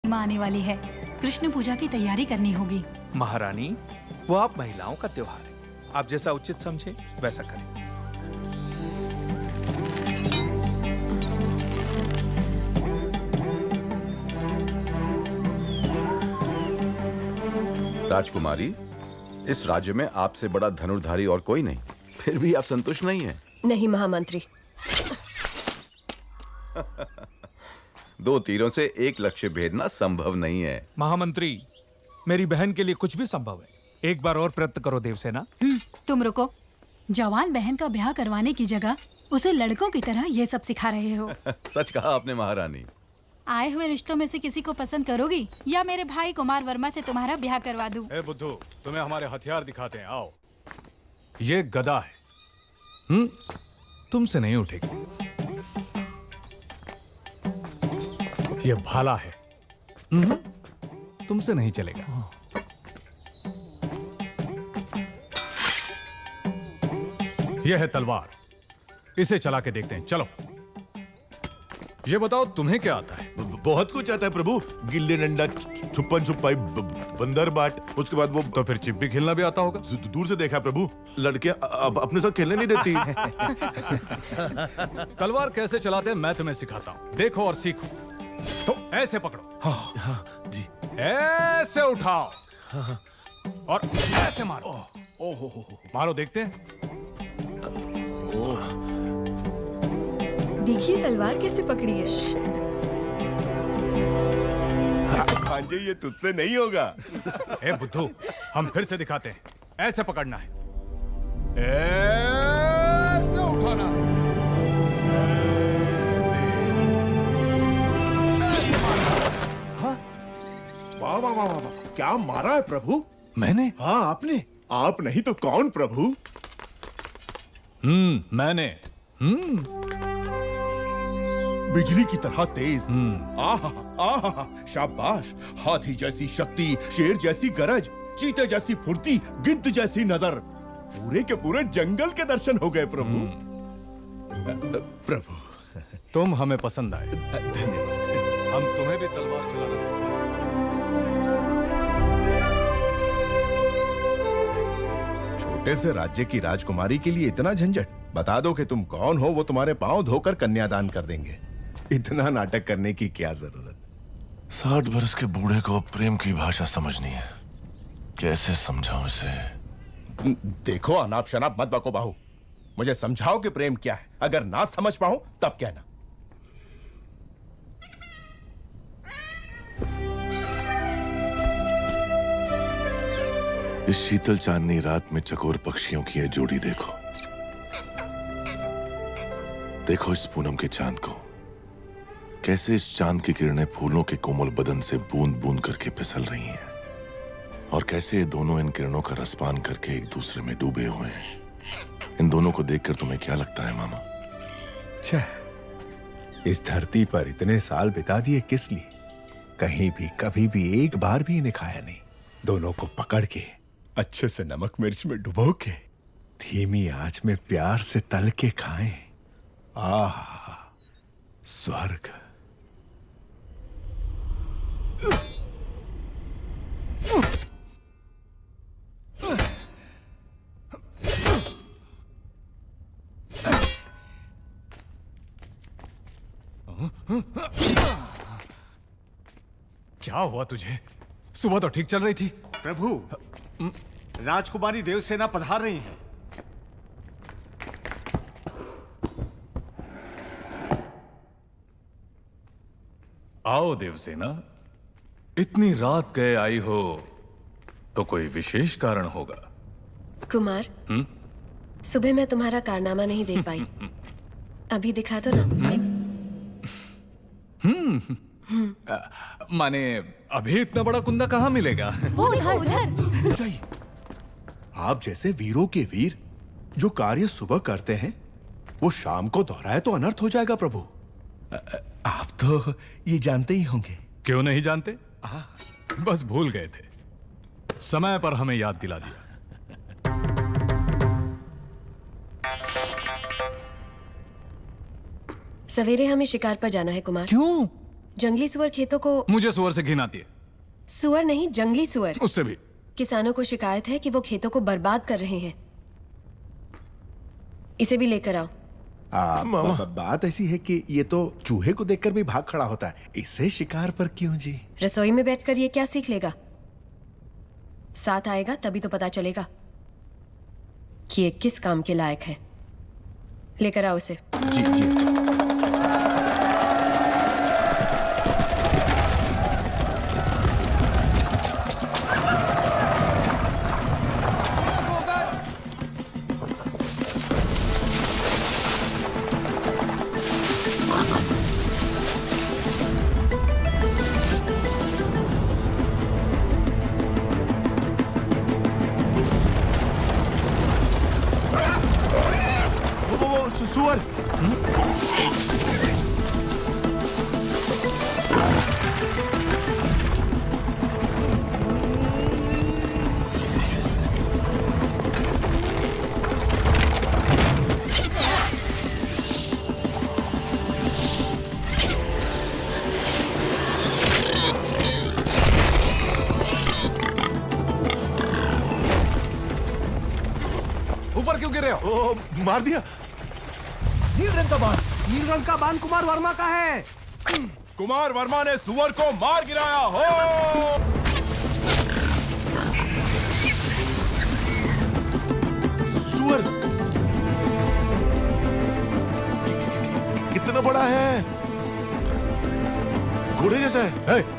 माँ आने वाली है, कृष्ण पूजा की तैयारी करनी होगी। महारानी, वो आप महिलाओं का त्योहार है, आप जैसा उचित समझे वैसा करें। राजकुमारी, इस राज्य में आपसे बड़ा धनुर्धारी और कोई नहीं, फिर भी आप संतुष्ट नहीं हैं। नहीं महामंत्री। 2 तीरों से एक लक्ष्य भेदना संभव नहीं है। महामंत्री, मेरी बहन के लिए कुछ भी संभव है, एक बार और प्रयत्न करो देवसेना। तुम रुको, जवान बहन का ब्याह करवाने की जगह उसे लड़कों की तरह ये सब सिखा रहे हो। सच कहा आपने महारानी। आए हुए रिश्तों में से किसी को पसंद करोगी या मेरे भाई कुमार वर्मा से तुम्हारा ब्याह करवा दूं? ए बुद्धू, तुम्हें हमारे हथियार दिखाते हैं, आओ। ये गदा है, तुमसे नहीं उठेगी। ये भाला है, तुमसे नहीं चलेगा। यह है तलवार, इसे चला के देखते हैं, चलो। ये बताओ तुम्हें क्या आता है? बहुत कुछ आता है प्रभु, गिल्ली डंडा, छुपन छुपाई, बंदर बाट, उसके बाद वो। तो फिर चिप्पी खेलना भी आता होगा? दूर से देखा प्रभु, लड़के अब अपने साथ खेलने नहीं देती। तलवार कैसे चलाते हैं मैं तुम्हें सिखाता हूँ, देखो और सीखो। तो ऐसे पकड़ो, हाँ जी, ऐसे उठाओ और ऐसे मारो। मारो, देखते हैं। देखिए तलवार कैसे पकड़ी है। भांजे, ये तुझसे नहीं होगा। ए बुद्धू, हम फिर से दिखाते हैं, ऐसे पकड़ना है, ऐसे उठाना, वाह वाह वाह वाह, क्या मारा है प्रभु? मैंने? हाँ आपने, आप नहीं तो कौन प्रभु? मैंने। बिजली की तरह तेज। आहा आहा, शाबाश। हाथी जैसी शक्ति, शेर जैसी गरज, चीते जैसी फुर्ती, गिद्ध जैसी नजर, पूरे के पूरे जंगल के दर्शन हो गए प्रभु। प्रभु, तुम हमें पसंद आए, धन्यवाद। हम तुम्हें भी तलवार चलाना सिखाएंगे। छोटे से राज्य की राजकुमारी के लिए इतना झंझट? बता दो कि तुम कौन हो, वो तुम्हारे पांव धोकर कन्यादान कर देंगे। इतना नाटक करने की क्या जरूरत? 60 बरस के बूढ़े को प्रेम की भाषा समझनी है, कैसे समझाऊं इसे? देखो, अनाप शनाप मत बको बाहू, मुझे समझाओ कि प्रेम क्या है। अगर ना समझ पाऊं तब कहना। इस शीतल चांदनी रात में चकोर पक्षियों की यह जोड़ी देखो, देखो इस पूनम के चांद को, कैसे इस चांद की किरणें फूलों के कोमल बदन से बूंद बूंद करके फिसल रही हैं, और कैसे ये दोनों इन किरणों का रसपान करके एक दूसरे में डूबे हुए हैं। इन दोनों को देखकर तुम्हें क्या लगता है मामा? इस धरती पर इतने साल बिता दिए किस लिए? कहीं भी कभी भी एक बार भी इन्हें खाया नहीं। दोनों को पकड़ के अच्छे से नमक मिर्च में डुबो के धीमी आंच में प्यार से तल के खाएं। आह, स्वर्ग। क्या हुआ तुझे? सुबह तो ठीक चल रही थी। प्रभु, राजकुमारी देवसेना पधार रही हैं। आओ देवसेना, इतनी रात गए आई हो तो कोई विशेष कारण होगा। कुमार, सुबह मैं तुम्हारा कारनामा नहीं देख पाई, अभी दिखा दो ना। माने अभी इतना बड़ा कुंदा कहाँ मिलेगा? वो उधर। आप जैसे वीरों के वीर जो कार्य सुबह करते हैं वो शाम को दोहराए तो अनर्थ हो जाएगा प्रभु। आप तो ये जानते ही होंगे। क्यों नहीं जानते? बस भूल गए थे, समय पर हमें याद दिला दिया। सवेरे हमें शिकार पर जाना है कुमार। क्यों? जंगली सुअर खेतों को। मुझे सुअर से घिन आती है। सुअर नहीं, जंगली सुअर। उससे भी। किसानों को शिकायत है कि वो खेतों को बर्बाद कर रहे हैं। इसे भी लेकर आओ। बात ऐसी है कि ये तो चूहे को देखकर भी भाग खड़ा होता है, इससे शिकार पर क्यों जी? रसोई में बैठकर ये क्या सीख लेगा? साथ आएगा तभी तो पता चलेगा कि ये किस काम के लायक है। लेकर आओ उसे। जी जी। सुअर। ऊपर क्यों गिर रहे हो? ओ, मार दिया। नील रंग का बाण कुमार वर्मा का है। कुमार वर्मा ने सुअर को मार गिराया हो। सुअर कितना बड़ा है? घोड़े जैसा है।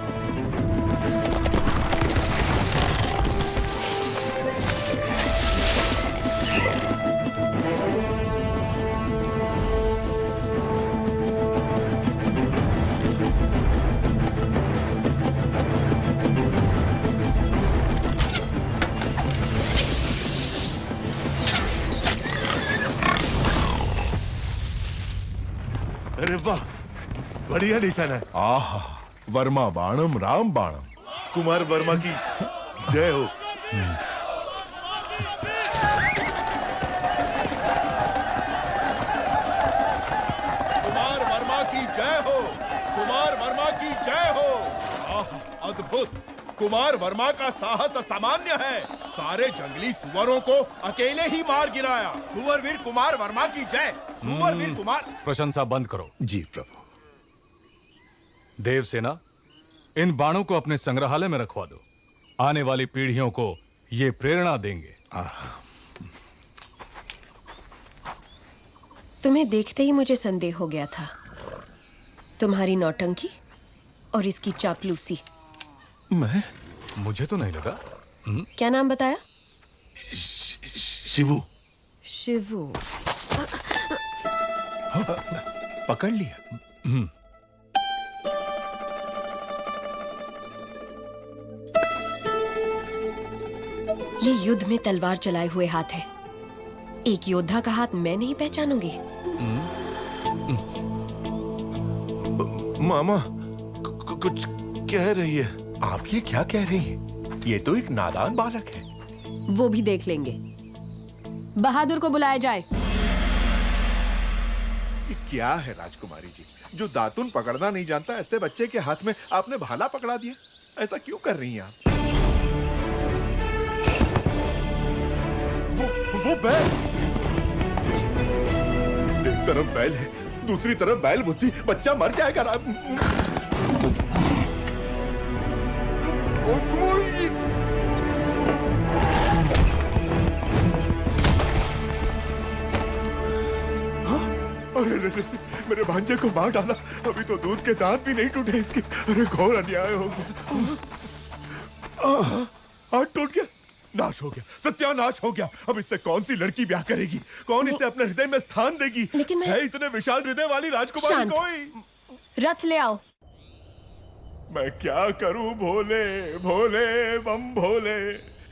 अरे वाह, बढ़िया निशाना है। आहा, वर्मा बाणम राम बाणम। कुमार वर्मा की जय हो। कुमार वर्मा की जय हो। कुमार वर्मा की जय हो। अद्भुत। कुमार वर्मा का साहस असामान्य है। सारे जंगली सुअरों को अकेले ही मार गिराया। सुअरवीर कुमार वर्मा की जय। सुअरवीर कुमार। प्रशंसा बंद करो। जी प्रभु। देवसेना, इन बाणों को अपने संग्रहालय में रखवा दो। आने वाली पीढ़ियों को ये प्रेरणा देंगे। तुम्हें देखते ही मुझे संदेह हो गया था। तुम्हारी नौटंकी और इसकी चापलूसी। मैं? मुझे तो नहीं लगा। क्या नाम बताया? शिवू। शिवू। पकड़ लिया। ये युद्ध में तलवार चलाए हुए हाथ है। एक योद्धा का हाथ मैं नहीं पहचानूंगी। मामा कुछ कह रही है। आप ये क्या कह रही हैं? ये तो एक नादान बालक है। वो भी देख लेंगे। बहादुर को बुलाया जाए। ये क्या है राजकुमारी जी, जो दातुन पकड़ना नहीं जानता ऐसे बच्चे के हाथ में आपने भाला पकड़ा दिया? ऐसा क्यों कर रही हैं आप? वो बैल। एक तरफ बैल है, दूसरी तरफ बैल बुद्धि। बच्चा मर जाएगा। अरे मेरे भांजे को मार डाला। अभी तो दूध के दांत भी नहीं टूटे इसके। अरे घोर अन्याय हो गया। हाथ टूट गया, नाश हो गया, सत्यानाश हो गया। अब इससे कौन सी लड़की ब्याह करेगी? कौन इसे अपने हृदय में स्थान देगी? लेकिन मैं... है इतने विशाल हृदय वाली राजकुमारी कोई? रथ ले आओ। मैं क्या करूं भोले भोले बम भोले।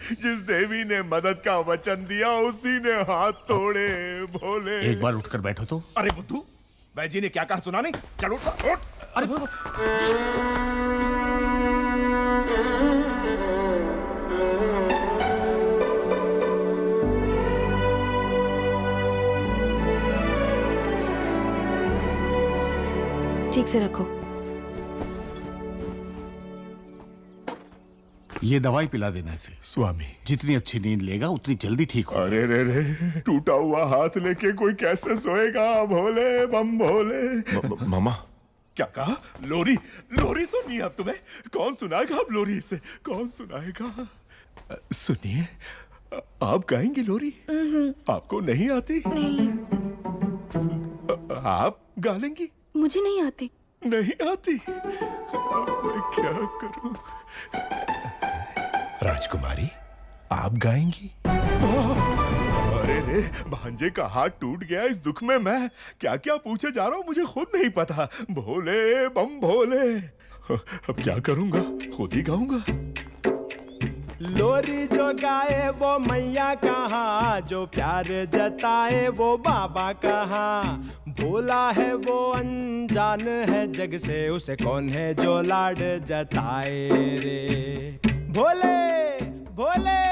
जिस देवी ने मदद का वचन दिया उसी ने हाथ तोड़े भोले। एक बार उठकर बैठो तो। अरे बुद्धू, मैं जी ने क्या कहा सुना नहीं? चलो उठ। अरे ठीक से रखो। ये दवाई पिला देना इसे। स्वामी। जितनी अच्छी नींद लेगा उतनी जल्दी ठीक हो। अरे रे रे, टूटा हुआ हाथ लेके कोई कैसे सोएगा? भोले बम भोले। मामा, क्या कहा? लोरी? लोरी सुनिए अब तुम्हें? कौन सुनाएगा अब लोरी इसे? कौन सुनाएगा? सुनिए, आप गाएंगे लोरी? आपको नहीं आती? नहीं, आप गा लेंगी? मुझे नहीं आती। नहीं आती? अब मैं क्या करूं? राजकुमारी, आप गाएंगी? अरे रे, भांजे का हाथ टूट गया। इस दुख में मैं क्या क्या पूछे जा रहा हूँ मुझे खुद नहीं पता। भोले बम भोले। अब क्या करूंगा? खुद ही गाऊंगा। लोरी जो गाए वो मैया कहाँ, जो प्यार जताए वो बाबा कहाँ। भोला है वो अनजान है जग से, उसे कौन है जो लाड जताए रे। भोले भोले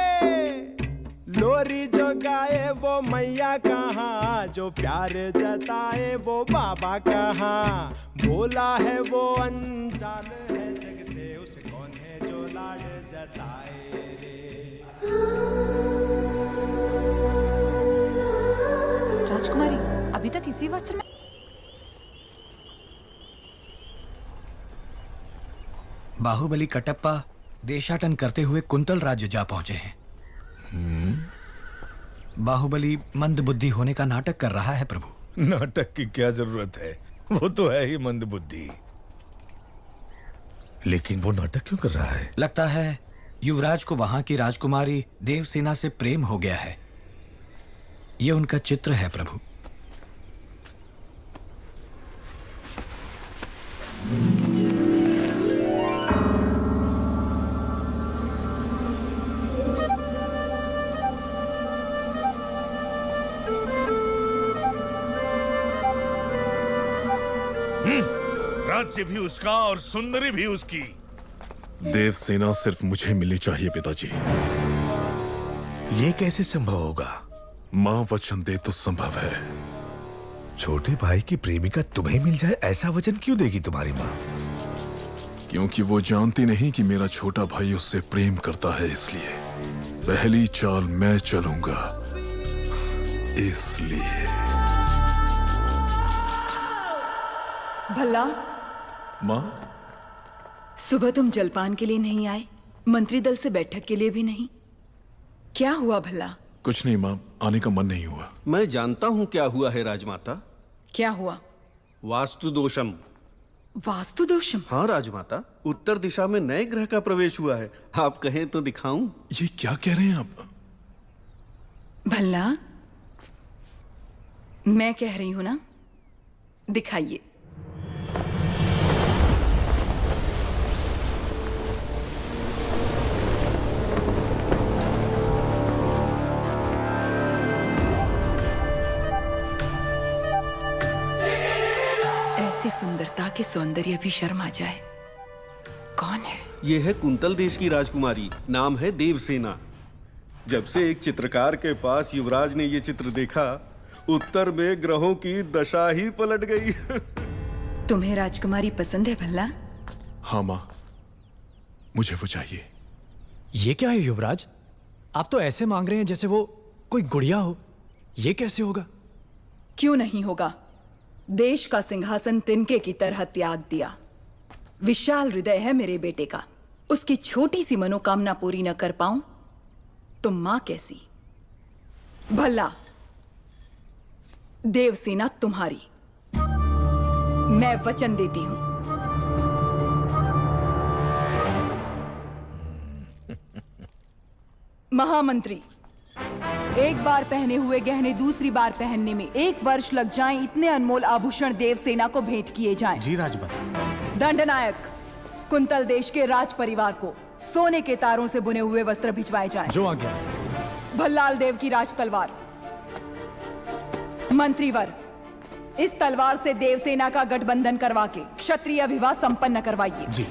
लोरी जो गाए वो मैया कहाँ, जो प्यार जताए वो बाबा कहाँ। भोला है वो अनजान है जग से, उसे कौन है जो लाड जताए रे। राजकुमारी अभी तक इसी वस्त्र में। बाहुबली कटप्पा देशाटन करते हुए कुंतल राज्य जा पहुंचे हैं। बाहुबली मंदबुद्धि होने का नाटक कर रहा है प्रभु। नाटक की क्या जरूरत है? वो तो है ही मंदबुद्धि। लेकिन वो नाटक क्यों कर रहा है? लगता है युवराज को वहां की राजकुमारी देवसेना से प्रेम हो गया है। ये उनका चित्र है प्रभु। राज्य भी उसका और सुंदरी भी उसकी। देवसेना सिर्फ मुझे मिलनी चाहिए पिताजी। ये कैसे संभव होगा? माँ वचन दे तो संभव है। छोटे भाई की प्रेमिका तुम्हें मिल जाए ऐसा वचन क्यों देगी तुम्हारी माँ? क्योंकि वो जानती नहीं कि मेरा छोटा भाई उससे प्रेम करता है, इसलिए पहली चाल मैं चलूंगा। इसलिए भला माँ, सुबह तुम जलपान के लिए नहीं आए, मंत्री दल से बैठक के लिए भी नहीं। क्या हुआ भला? कुछ नहीं माँ, आने का मन नहीं हुआ। मैं जानता हूँ क्या हुआ है राजमाता। क्या हुआ? वास्तु दोषम। वास्तु दोषम? हाँ राजमाता, उत्तर दिशा में नए ग्रह का प्रवेश हुआ है। आप कहें तो दिखाऊं? ये क्या कह रहे हैं आप? भला मैं कह रही हूं ना, दिखाइए। ऐसी सुंदरता के सौंदर्य भी शर्म आ जाए। कौन है? ये है कुंतल देश की राजकुमारी, नाम है देवसेना। जब से एक चित्रकार के पास युवराज ने ये चित्र देखा, उत्तर में ग्रहों की दशा ही पलट गई। तुम्हें राजकुमारी पसंद है भला? हाँ माँ, मुझे वो चाहिए। ये क्या है युवराज? आप तो ऐसे मांग रहे हैं जैसे वो कोई गुड़िया हो। ये कैसे होगा? क्यों नहीं होगा? देश का सिंहासन तिनके की तरह त्याग दिया। विशाल हृदय है मेरे बेटे का। उसकी छोटी सी मनोकामना पूरी न कर पाऊं तो मां कैसी? भला देवसेना तुम्हारी, मैं वचन देती हूं। महामंत्री, एक बार पहने हुए गहने दूसरी बार पहनने में 1 वर्ष लग जाएं, इतने अनमोल आभूषण देवसेना को भेंट किए जाएं। जी राजमाता। दंडनायक, कुंतल देश के राज परिवार को सोने के तारों से बुने हुए वस्त्र भिजवाए जाएं। जो आज्ञा। भल्लाल देव की राज तलवार। मंत्रीवर, इस तलवार से देवसेना का गठबंधन करवा के क्षत्रिय विवाह संपन्न करवाइए। जी।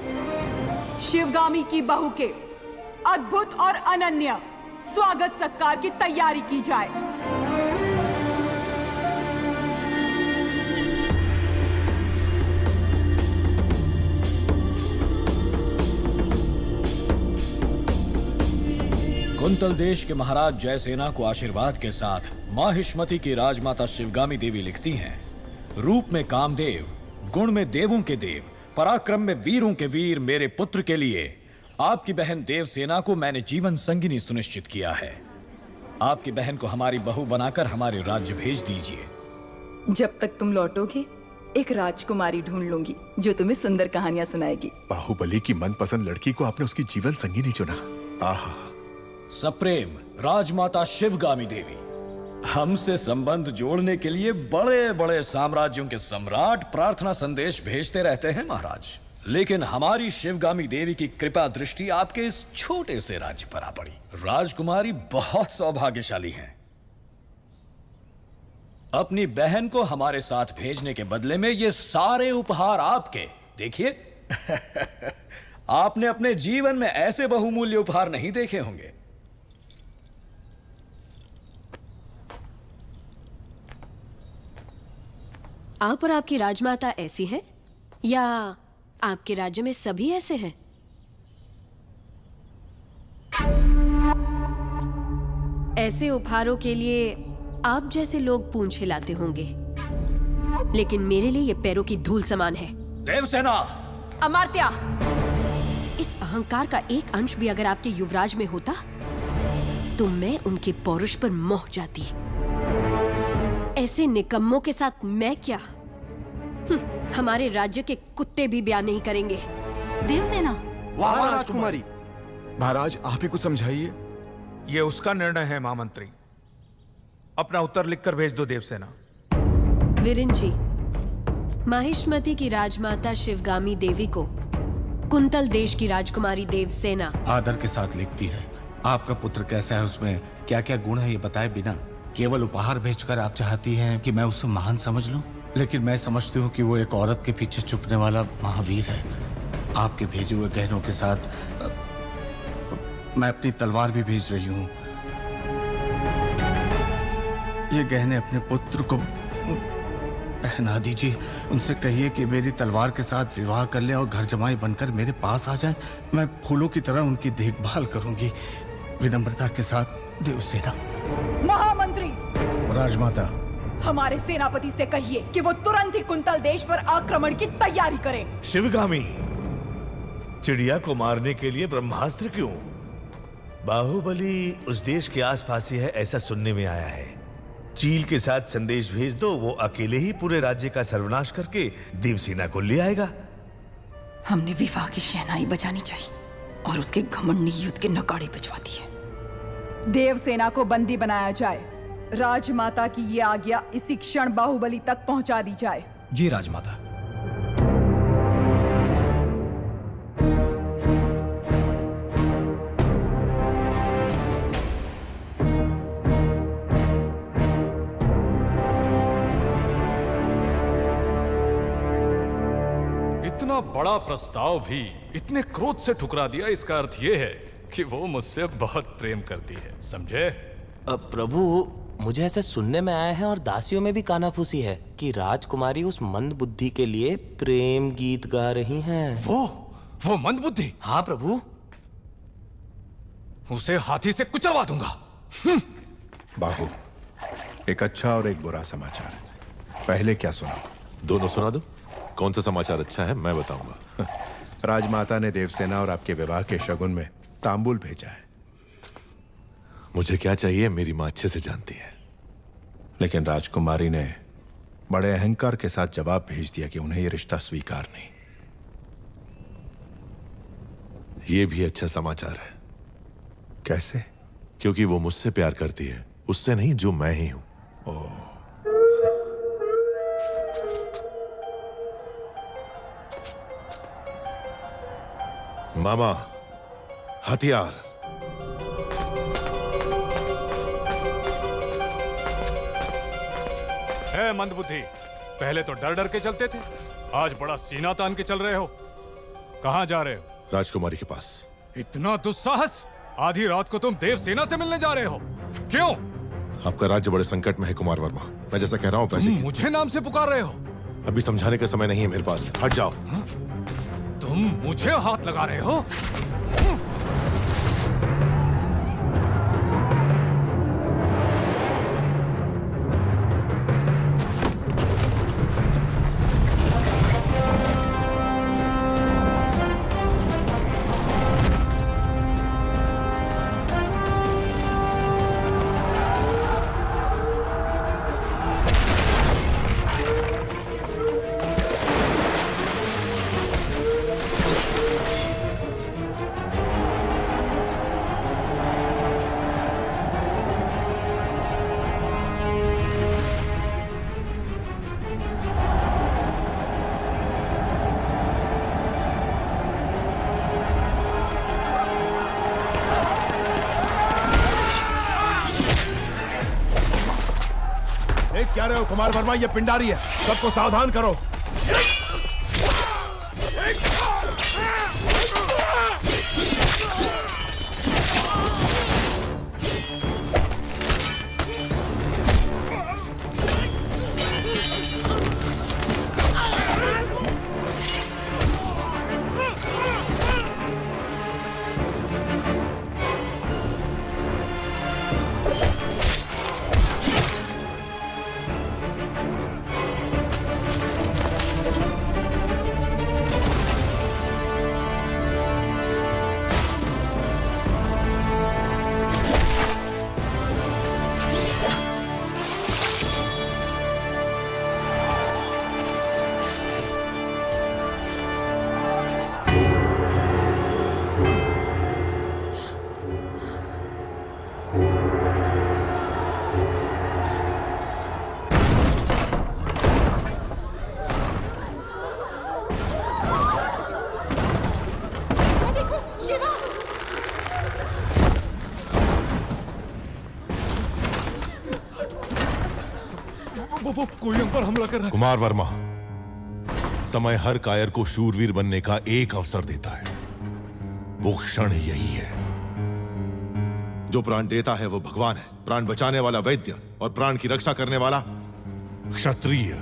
शिवगामी की बहू के अद्भुत और अनन्य स्वागत सत्कार की तैयारी की जाए। कुंतल देश के महाराज जयसेना को आशीर्वाद के साथ माहिष्मति की राजमाता शिवगामी देवी लिखती हैं, रूप में कामदेव, गुण में देवों के देव, पराक्रम में वीरों के वीर मेरे पुत्र के लिए आपकी बहन देवसेना को मैंने जीवन संगिनी सुनिश्चित किया है। आपकी बहन को हमारी बहू बनाकर हमारे राज्य भेज दीजिए। जब तक तुम लौटोगे एक राजकुमारी ढूंढ लूंगी जो तुम्हें सुंदर कहानियां सुनाएगी। बाहुबली की मनपसंद लड़की को आपने उसकी जीवन संगिनी चुना। आहा। सप्रेम राजमाता शिवगामी देवी, हमसे संबंध जोड़ने के लिए बड़े बड़े साम्राज्यों के सम्राट प्रार्थना संदेश भेजते रहते हैं महाराज, लेकिन हमारी शिवगामी देवी की कृपा दृष्टि आपके इस छोटे से राज्य पर आ पड़ी। राजकुमारी बहुत सौभाग्यशाली हैं। अपनी बहन को हमारे साथ भेजने के बदले में ये सारे उपहार आपके। देखिए आपने अपने जीवन में ऐसे बहुमूल्य उपहार नहीं देखे होंगे। आप और आपकी राजमाता ऐसी हैं या आपके राज्य में सभी ऐसे हैं? ऐसे उपहारों के लिए आप जैसे लोग पूंछ हिलाते होंगे, लेकिन मेरे लिए ये पैरों की धूल समान है। देवसेना! अमात्या! इस अहंकार का एक अंश भी अगर आपके युवराज में होता तो मैं उनके पौरुष पर मोह जाती। ऐसे निकम्मों के साथ मैं क्या? हमारे राज्य के कुत्ते भी ब्याह नहीं करेंगे। देवसेना! वाह राजकुमारी। महाराज आप ही कुछ समझाइए। ये उसका निर्णय है महामंत्री। अपना उत्तर लिखकर भेज दो देवसेना। वीरेन जी, माहिष्मति की राजमाता शिवगामी देवी को कुंतल देश की राजकुमारी देवसेना आदर के साथ लिखती है। आपका पुत्र कैसा है, उसमें क्या क्या गुण है, ये बताए बिना केवल उपहार भेजकर आप चाहती हैं कि मैं उसे महान समझ लूं, लेकिन मैं समझती हूँ कि वो एक औरत के पीछे छुपने वाला महावीर है। आपके भेजे हुए गहनों के साथ मैं अपनी तलवार भी भेज रही हूँ। ये गहने अपने पुत्र को पहना दीजिए। उनसे कहिए कि मेरी तलवार के साथ विवाह कर ले और घर जमाई बनकर मेरे पास आ जाए। मैं फूलों की तरह उनकी देखभाल करूंगी। विनम्रता के साथ देवसेना। महामंत्री! राजमाता, हमारे सेनापति से कहिए कि वो तुरंत ही कुंतल देश पर आक्रमण की तैयारी करें। शिवगामी, चिड़िया को मारने के लिए ब्रह्मास्त्र क्यों? बाहुबली उस देश के आसपास ही है, ऐसा सुनने में आया है। चील के साथ संदेश भेज दो, वो अकेले ही पूरे राज्य का सर्वनाश करके देवसेना को ले आएगा। हमने विवाह की शहनाई बजानी चाहिए और उसके घमंड ने युद्ध के नगाड़े बजवा दिए। देवसेना को बंदी बनाया जाए। राजमाता की ये आज्ञा इसी क्षण बाहुबली तक पहुंचा दी जाए। जी राजमाता। इतना बड़ा प्रस्ताव भी इतने क्रोध से ठुकरा दिया, इसका अर्थ यह है कि वो मुझसे बहुत प्रेम करती है, समझे? प्रभु, मुझे ऐसे सुनने में आया है और दासियों में भी कानाफूसी है कि राजकुमारी उस मंद बुद्धि के लिए प्रेम गीत गा रही हैं। वो मंद बुद्धि? हाँ प्रभु। उसे हाथी से कुचलवा दूंगा। बाहु, एक अच्छा और एक बुरा समाचार। पहले क्या सुना? दोनों सुना दो। कौन सा समाचार अच्छा है मैं बताऊंगा। राजमाता ने देवसेना और आपके विवाह के शगुन में तांबूल भेजा है। मुझे क्या चाहिए मेरी माँ अच्छे से जानती है। लेकिन राजकुमारी ने बड़े अहंकार के साथ जवाब भेज दिया कि उन्हें यह रिश्ता स्वीकार नहीं। यह भी अच्छा समाचार है। कैसे? क्योंकि वो मुझसे प्यार करती है, उससे नहीं जो मैं ही हूं। ओह, मामा, हथियार। है मंदबुद्धि, पहले तो डर डर के चलते थे, आज बड़ा सीना तान के चल रहे हो। कहां जा रहे हो? राजकुमारी के पास। इतना दुस्साहस? आधी रात को तुम देवसेना से मिलने जा रहे हो? क्यों? आपका राज्य बड़े संकट में है कुमार वर्मा। मैं जैसा कह रहा हूं पैसे मुझे नाम से पुकार रहे हो? अभी समझाने का समय नहीं है मेरे पास। हट जाओ। तुम मुझे हाथ लगा रहे हो? क्या रहे हो कुमार वर्मा? ये पिंडारी है, सबको सावधान करो। वो कोई हम पर हमला कर रहा है। कुमार वर्मा, समय हर कायर को शूरवीर बनने का एक अवसर देता है। वो क्षण यही है। जो प्राण देता है वो भगवान है, प्राण बचाने वाला वैद्य और प्राण की रक्षा करने वाला क्षत्रिय।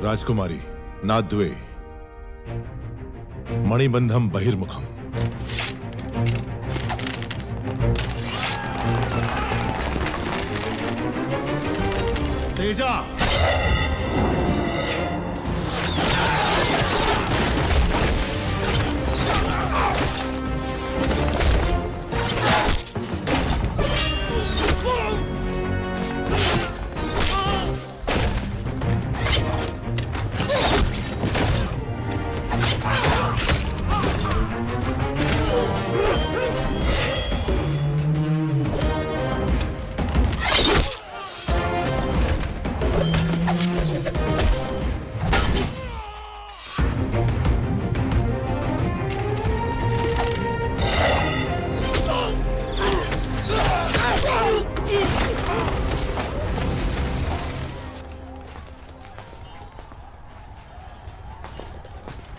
राजकुमारी नाद्वे मणिबंधम बहिर्मुखम। तेजा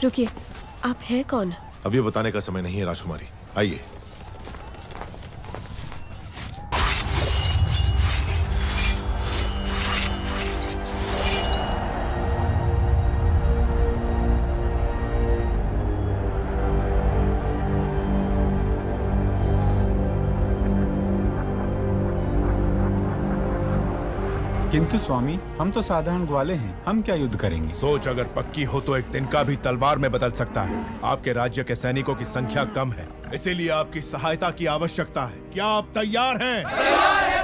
रुकिए, आप हैं कौन? अब ये बताने का समय नहीं है राजकुमारी, आइए। किंतु स्वामी, हम तो साधारण ग्वाले हैं, हम क्या युद्ध करेंगे? सोच अगर पक्की हो तो एक तिनका भी तलवार में बदल सकता है। आपके राज्य के सैनिकों की संख्या कम है, इसीलिए आपकी सहायता की आवश्यकता है। क्या आप तैयार हैं?